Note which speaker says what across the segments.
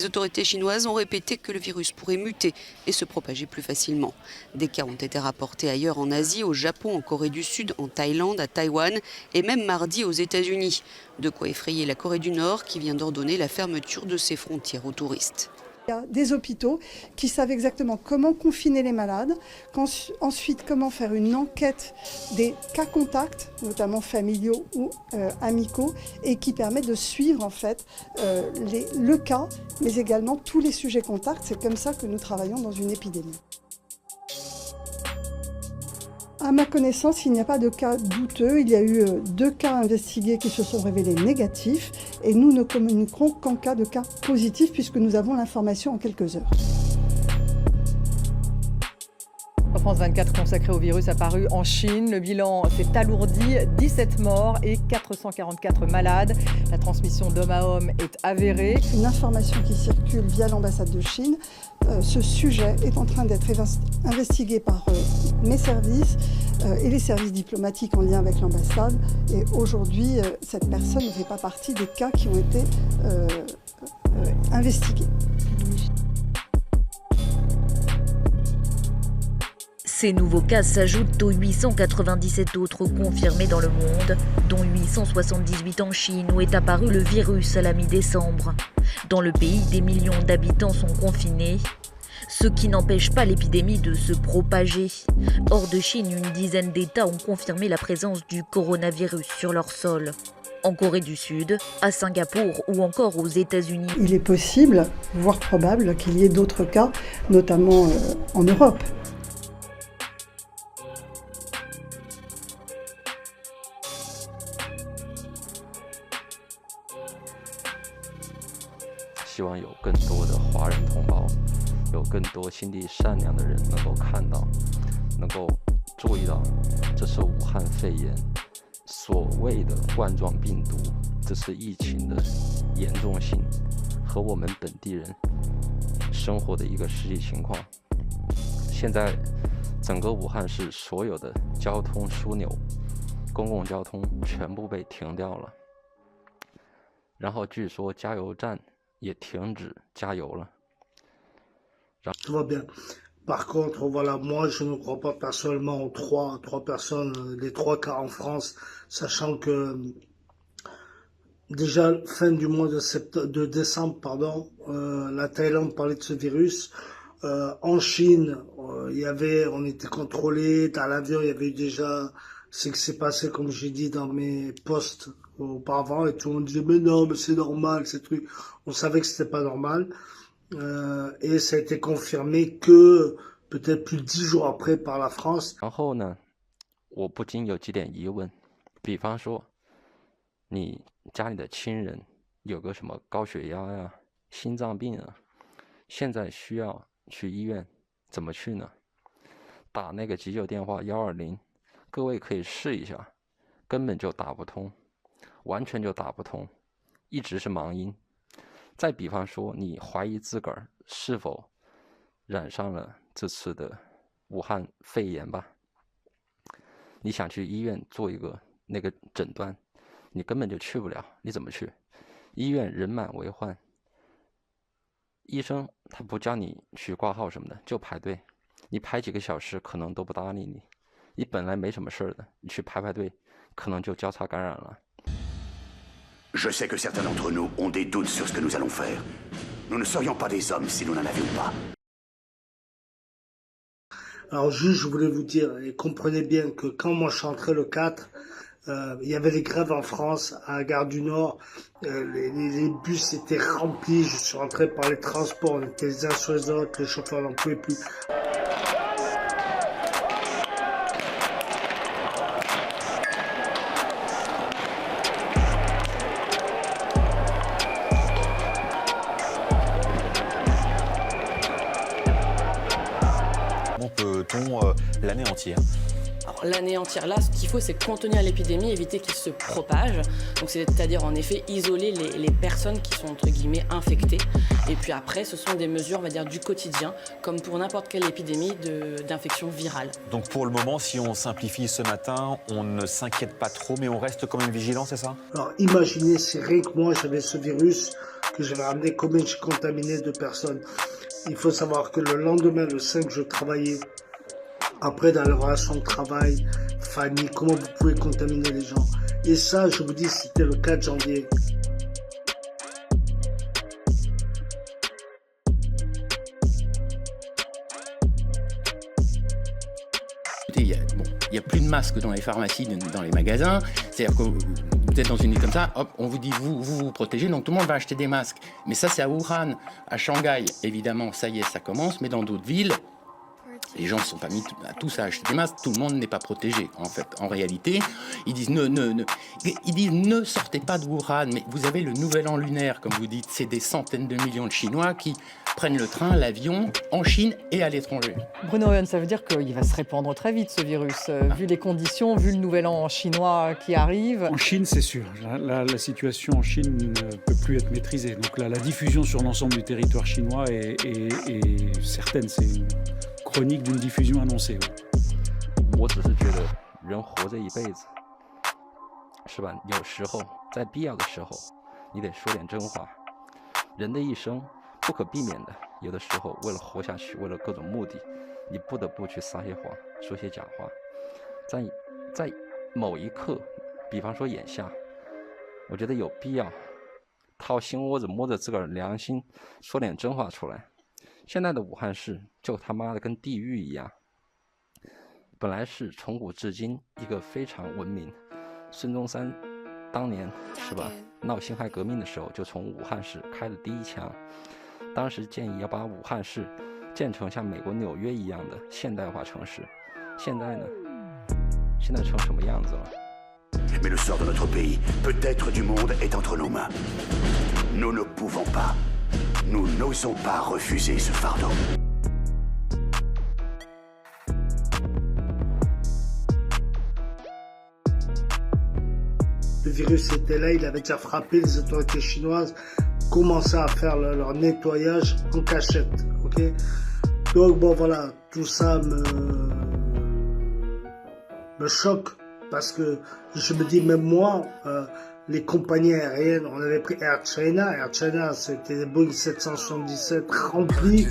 Speaker 1: Les autorités chinoises ont répété que le virus pourrait muter et se propager plus facilement. Des cas ont été rapportés ailleurs en Asie, au Japon, en Corée du Sud, en Thaïlande, à Taïwan et même mardi aux États-Unis. De quoi effrayer la Corée du Nord qui vient d'ordonner la fermeture de ses frontières aux touristes.
Speaker 2: Il y a des hôpitaux qui savent exactement comment confiner les malades, ensuite comment faire une enquête des cas contacts, notamment familiaux ou amicaux, et qui permet de suivre en fait le cas, mais également tous les sujets contacts. C'est comme ça que nous travaillons dans une épidémie. À ma connaissance, il n'y a pas de cas douteux. Il y a eu 2 cas investigués qui se sont révélés négatifs et nous ne communiquerons qu'en cas de cas positifs puisque nous avons l'information en quelques heures.
Speaker 3: France 24 consacré au virus apparu en Chine. Le bilan s'est alourdi, 17 morts et 444 malades. La transmission d'homme à homme est avérée.
Speaker 2: Une information qui circule via l'ambassade de Chine. Ce sujet est en train d'être investigué par mes services et les services diplomatiques en lien avec l'ambassade. Et aujourd'hui, cette personne ne fait pas partie des cas qui ont été investigués.
Speaker 4: Ces nouveaux cas s'ajoutent aux 897 autres confirmés dans le monde, dont 878 en Chine où est apparu le virus à la mi-décembre. Dans le pays, des millions d'habitants sont confinés, ce qui n'empêche pas l'épidémie de se propager. Hors de Chine, une dizaine d'États ont confirmé la présence du coronavirus sur leur sol. En Corée du Sud, à Singapour ou encore aux États-Unis.
Speaker 2: Il est possible, voire probable, qu'il y ait d'autres cas, notamment en Europe.
Speaker 5: 希望有更多的华人同胞，有更多心地善良的人能够看到，能够注意到，这是武汉肺炎所谓的冠状病毒，这次疫情的严重性和我们本地人生活的一个实际情况。现在整个武汉市所有的交通枢纽、公共交通全部被停掉了，然后据说加油站也停止加油了。
Speaker 6: Tout va bien. Par contre, voilà, moi, je ne crois pas personnellement aux trois personnes, les 3 cas en France, sachant que déjà fin du mois de décembre, pardon, la Thaïlande parlait de ce virus. En Chine, on était contrôlé dans l'avion, il y avait eu déjà ce qui s'est passé, comme j'ai dit dans mes posts auparavant, et tout le monde disait mais non, mais c'est normal, ces trucs. On savait que c'était pas normal, et ça a été confirmé que peut-être plus de 10 jours après par la France.
Speaker 5: 然后呢，我不禁有几点疑问，比方说，你家里的亲人有个什么高血压呀、心脏病啊，现在需要去医院，怎么去呢？打那个急救电话120，各位可以试一下，根本就打不通，完全就打不通，一直是忙音。再比方说，你怀疑自个儿是否染上了这次的武汉肺炎吧，你想去医院做一个那个诊断，你根本就去不了，你怎么去？医院人满为患，医生他不叫你去挂号什么的，就排队，你排几个小时可能都不搭理你，你本来没什么事儿的，你去排队，可能就交叉感染了。
Speaker 7: Je sais que certains d'entre nous ont des doutes sur ce que nous allons faire. Nous ne serions pas des hommes si nous n'en avions pas.
Speaker 6: Alors juste, je voulais vous dire, et comprenez bien que quand moi je suis entré le 4, il y avait des grèves en France, à la gare du Nord, les bus étaient remplis, je suis rentré par les transports, on était les uns sur les autres, les chauffeurs n'en pouvaient plus.
Speaker 8: Comment peut-on l'anéantir?
Speaker 9: L'année entière, là, ce qu'il faut, c'est contenir l'épidémie, éviter qu'il se propage. Donc, c'est-à-dire, en effet, isoler les personnes qui sont, entre guillemets, infectées. Et puis après, ce sont des mesures, on va dire, du quotidien, comme pour n'importe quelle épidémie d'infection virale.
Speaker 8: Donc, pour le moment, si on simplifie ce matin, on ne s'inquiète pas trop, mais on reste quand même vigilant, c'est ça?
Speaker 6: Alors, imaginez, c'est rien que moi, j'avais ce virus, que j'avais ramené, combien j'ai contaminé de personnes. Il faut savoir que le lendemain, le 5, je travaillais. Après, dans la relation de travail, famille, comment vous pouvez contaminer les gens. Et ça, je vous dis, c'était le 4 janvier.
Speaker 10: Il n'y a plus de masques dans les pharmacies, dans les magasins. C'est-à-dire que vous êtes dans une ville comme ça, hop, on vous dit vous protégez, donc tout le monde va acheter des masques. Mais ça, c'est à Wuhan. À Shanghai, évidemment, ça y est, ça commence. Mais dans d'autres villes, les gens ne sont pas mis tous à acheter des masques. Tout le monde n'est pas protégé, en fait. En réalité, ils disent ne sortez pas de Wuhan. Mais vous avez le nouvel an lunaire, comme vous dites. C'est des centaines de millions de Chinois qui prennent le train, l'avion, en Chine et à l'étranger.
Speaker 3: Bruno Rioen, ça veut dire qu'il va se répandre très vite, ce virus, vu les conditions, vu le nouvel an chinois qui arrive.
Speaker 11: En Chine, c'est sûr. La situation en Chine ne peut plus être maîtrisée. Donc là, la diffusion sur l'ensemble du territoire chinois est certaine. C'est une chronique d'une diffusion annoncée.
Speaker 5: 我只是觉得人活这一辈子，是吧？有时候在必要的时候，你得说点真话。人的一生不可避免的，有的时候为了活下去，为了各种目的，你不得不去撒些谎，说些假话。在某一刻，比方说眼下，我觉得有必要掏心窝子摸着自个儿良心，说点真话出来。现在的武汉市就他妈的跟地狱一样，本来是从古至今一个非常文明。孙中山当年是吧，闹辛亥革命的时候就从武汉市开了第一枪，当时建议要把武汉市建成像美国纽约一样的现代化城市。现在呢？现在成什么样子了？
Speaker 7: Mais le sort de notre pays, peut-être du monde, est entre nos mains. Nous ne pouvons pas, nous n'osons pas refuser ce fardeau.
Speaker 6: Le virus était là, il avait déjà frappé, les autorités chinoises commençaient à faire leur nettoyage en cachette, ok? Donc bon voilà, tout ça me choque. Parce que je me dis, même moi, les compagnies aériennes, on avait pris Air China. Air China, c'était des Boeing 777 remplis.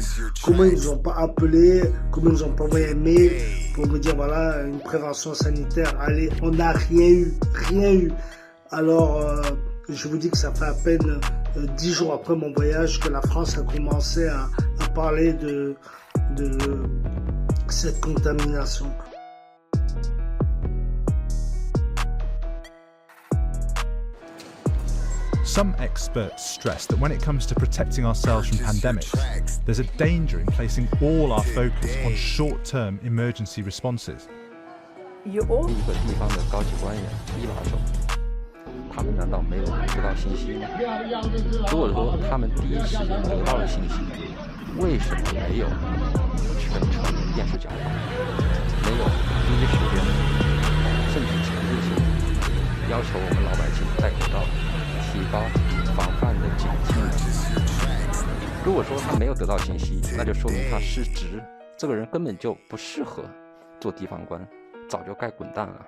Speaker 6: Comment ils nous ont pas appelé, comment ils nous ont pas envoyé un mail pour me dire, voilà, une prévention sanitaire. Allez, on n'a rien eu, rien eu. Alors, je vous dis que ça fait à peine 10 jours après mon voyage que la France a commencé à parler de cette contamination.
Speaker 12: Some experts stress that when it comes to protecting ourselves from pandemics, there's a danger in placing all our focus on short-term emergency responses.
Speaker 5: 一个地方的高级官员、一把手，他们难道没有得到信息吗？如果说他们第一时间得到了信息，为什么没有全程验出假话？没有第一时间，甚至强制性要求我们老百姓戴口罩？ 提高防范的警惕呢？如果说他没有得到信息，那就说明他失职，这个人根本就不适合做地方官，早就该滚蛋了。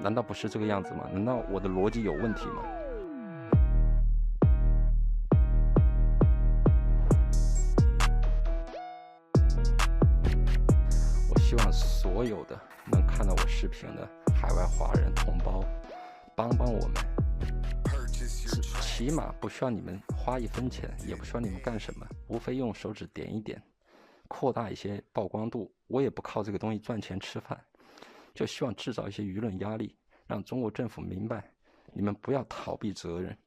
Speaker 5: 难道不是这个样子吗？难道我的逻辑有问题吗？我希望所有的能看到我视频的海外华人同胞，帮帮我们。 起码不需要你们花1分钱，也不需要你们干什么，无非用手指点一点，扩大一些曝光度。我也不靠这个东西赚钱吃饭，就希望制造一些舆论压力，让中国政府明白，你们不要逃避责任，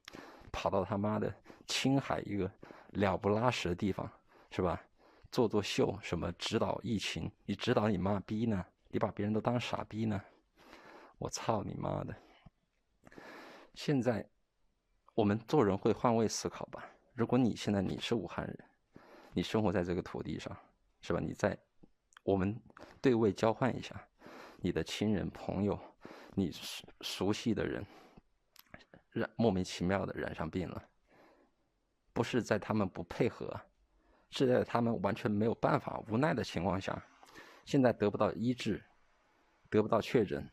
Speaker 5: 跑到他妈的青海一个了不拉屎的地方，是吧？做秀，什么指导疫情，你指导你妈逼呢？你把别人都当傻逼呢？我操你妈的！现在。 我们做人会换位思考吧。如果你现在你是武汉人，你生活在这个土地上，是吧？我们对位交换一下，你的亲人朋友，你熟悉的人，莫名其妙的染上病了，不是在他们不配合，是在他们完全没有办法、无奈的情况下，现在得不到医治，得不到确诊，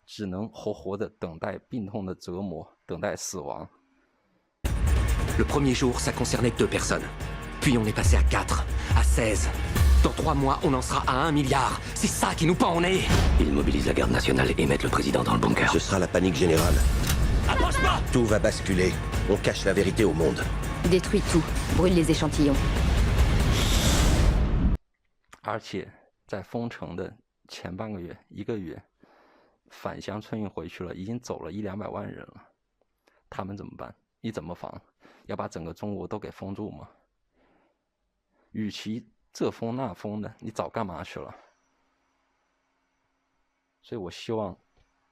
Speaker 5: 只能活活的等待病痛的折磨，等待死亡。
Speaker 13: Le premier jour, ça concernait que 2 personnes. Puis on est passé à 4, à 16. Dans 3 mois, on en sera à 1 milliard. C'est ça qui nous pend au nez.
Speaker 14: Ils mobilisent la garde nationale et mettent le président dans le bunker.
Speaker 15: Ce sera la panique générale.
Speaker 13: Approche-moi!
Speaker 15: Tout va basculer. On cache la vérité au monde.
Speaker 16: Détruis tout. Brûle les échantillons.
Speaker 5: 而且在封城的前半个月、1个月，返乡春运回去了，已经走了100-200万人了。他们怎么办？你怎么防？要把整个中国都给封住吗？与其这封那封的，你早干嘛去了？所以我希望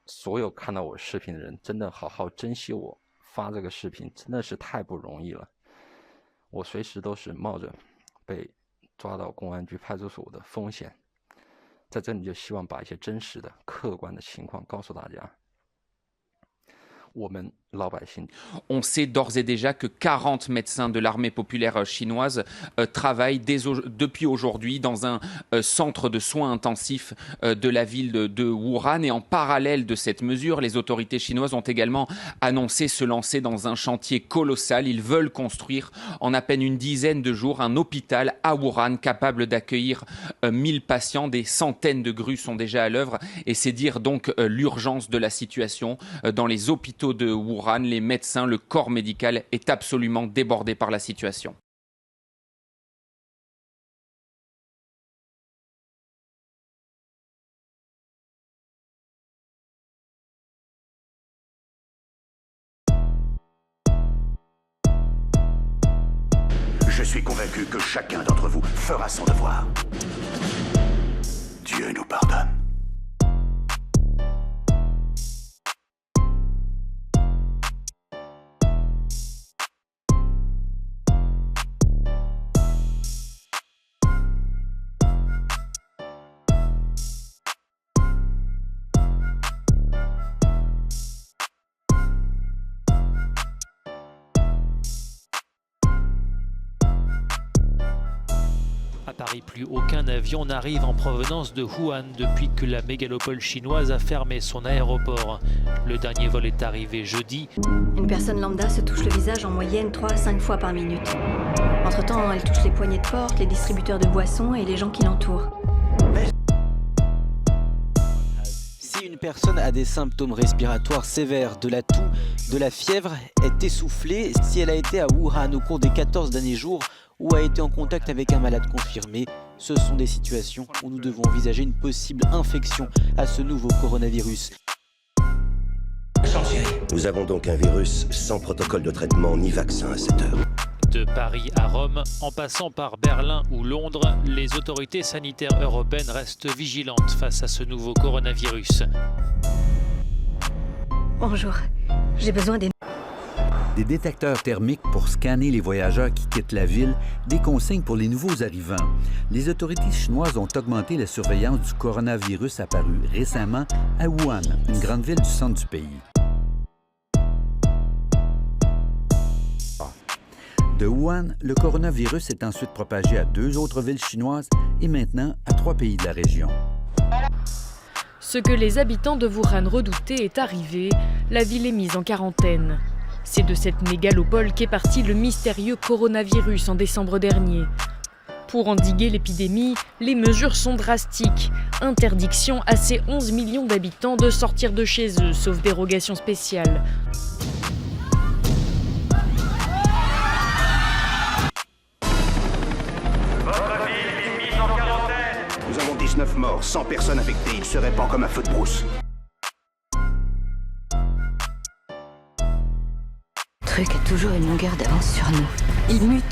Speaker 5: 所有看到我视频的人，真的好好珍惜我发这个视频，真的是太不容易了。我随时都是冒着被抓到公安局派出所的风险，在这里就希望把一些真实的、客观的情况告诉大家。
Speaker 17: On sait d'ores et déjà que 40 médecins de l'armée populaire chinoise travaillent depuis aujourd'hui dans un centre de soins intensifs de la ville de Wuhan. Et en parallèle de cette mesure, les autorités chinoises ont également annoncé se lancer dans un chantier colossal. Ils veulent construire en à peine une dizaine de jours un hôpital à Wuhan capable d'accueillir 1000 patients. Des centaines de grues sont déjà à l'œuvre et c'est dire donc l'urgence de la situation dans les hôpitaux de Wuhan. Les médecins, le corps médical est absolument débordé par la situation.
Speaker 7: Je suis convaincu que chacun d'entre vous fera son devoir. Dieu nous pardonne.
Speaker 18: À Paris, plus aucun avion n'arrive en provenance de Wuhan depuis que la mégalopole chinoise a fermé son aéroport. Le dernier vol est arrivé jeudi.
Speaker 19: Une personne lambda se touche le visage en moyenne 3 à 5 fois par minute. Entre-temps, elle touche les poignées de porte, les distributeurs de boissons et les gens qui l'entourent.
Speaker 20: Si une personne a des symptômes respiratoires sévères, de la toux, de la fièvre, est essoufflée, si elle a été à Wuhan au cours des 14 derniers jours, ou a été en contact avec un malade confirmé, ce sont des situations où nous devons envisager une possible infection à ce nouveau coronavirus.
Speaker 15: Nous avons donc un virus sans protocole de traitement ni vaccin à cette heure.
Speaker 18: De Paris à Rome, en passant par Berlin ou Londres, les autorités sanitaires européennes restent vigilantes face à ce nouveau coronavirus.
Speaker 19: Bonjour, j'ai besoin des...
Speaker 21: Des détecteurs thermiques pour scanner les voyageurs qui quittent la ville, des consignes pour les nouveaux arrivants. Les autorités chinoises ont augmenté la surveillance du coronavirus apparu récemment à Wuhan, une grande ville du centre du pays. De Wuhan, le coronavirus est ensuite propagé à 2 autres villes chinoises et maintenant à 3 pays de la région.
Speaker 22: Ce que les habitants de Wuhan redoutaient est arrivé, la ville est mise en quarantaine. C'est de cette mégalopole qu'est parti le mystérieux coronavirus en décembre dernier. Pour endiguer l'épidémie, les mesures sont drastiques. Interdiction à ces 11 millions d'habitants de sortir de chez eux, sauf dérogation spéciale.
Speaker 7: Votre ville est mise en quarantaine. Nous avons 19 morts, 100 personnes infectées. Il se répand comme un feu de brousse.
Speaker 16: Le truc a toujours une longueur d'avance sur nous. Il mute.